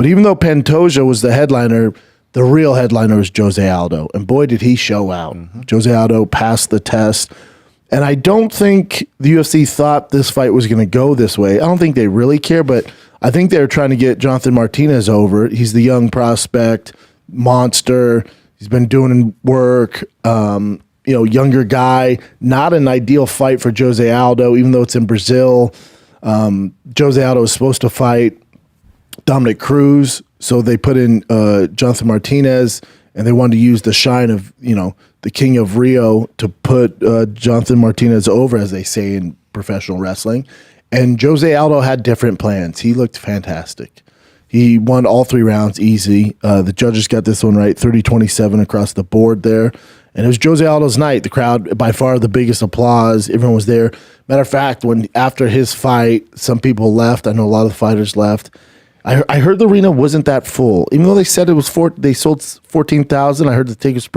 But even though Pantoja was the headliner, the real headliner was Jose Aldo. And boy, did he show out. Jose Aldo passed the test. And I don't think the UFC thought this fight was going to go this way. I don't think they really care, but I think they're trying to get Jonathan Martinez over. He's the young prospect, monster. He's been doing work. Younger guy. Not an ideal fight for Jose Aldo, even though it's in Brazil. Jose Aldo was supposed to fight Dominic Cruz, so they put in Jonathan Martinez, and they wanted to use the shine of, the King of Rio to put Jonathan Martinez over, as they say in professional wrestling. And Jose Aldo had different plans. He looked fantastic. He won all 3 rounds easy. The judges got this one right, 30-27 across the board there. And it was Jose Aldo's night. The crowd, by far the biggest applause. Everyone was there. Matter of fact, after his fight, some people left. I know a lot of the fighters left. I heard the arena wasn't that full. Even though they said it was they sold 14,000, I heard the tickets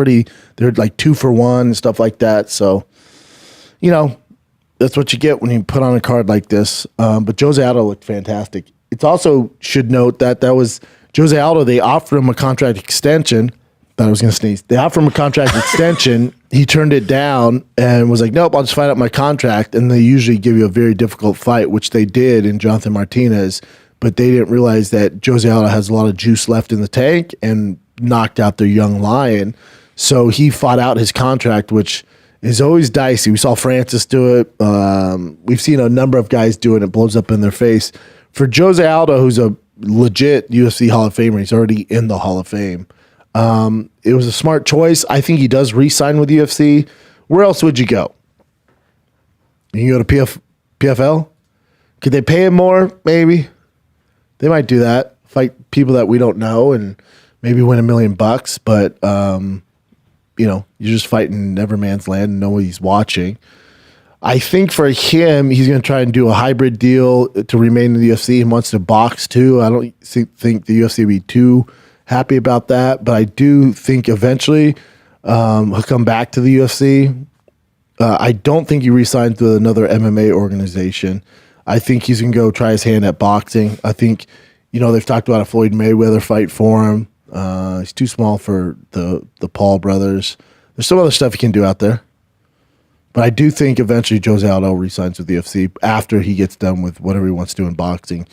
they're like 2 for 1 and stuff like that. So, that's what you get when you put on a card like this. But Jose Aldo looked fantastic. It's also should note that was Jose Aldo. They offered him a contract extension. Thought I was going to sneeze. They offered him a contract extension. He turned it down and was like, nope, I'll just fight out my contract. And they usually give you a very difficult fight, which they did in Jonathan Martinez. But they didn't realize that Jose Aldo has a lot of juice left in the tank and knocked out their young lion. So he fought out his contract, which is always dicey. We saw Francis do it. We've seen a number of guys do it. It blows up in their face. For Jose Aldo, who's a legit UFC Hall of Famer, he's already in the Hall of Fame. It was a smart choice. I think he does re-sign with UFC. Where else would you go? You can go to PFL? Could they pay him more? Maybe. They might do that. Fight people that we don't know and maybe win $1 million. But, you're just fighting never man's land and nobody's watching. I think for him, he's going to try and do a hybrid deal to remain in the UFC. He wants to box too. I don't think the UFC will be too happy about that, but I do think eventually he'll come back to the UFC. I don't think he re-signs with another MMA organization. I think he's going to go try his hand at boxing. I think, they've talked about a Floyd Mayweather fight for him. He's too small for the Paul brothers. There's some other stuff he can do out there. But I do think eventually Jose Aldo re-signs with the UFC after he gets done with whatever he wants to do in boxing.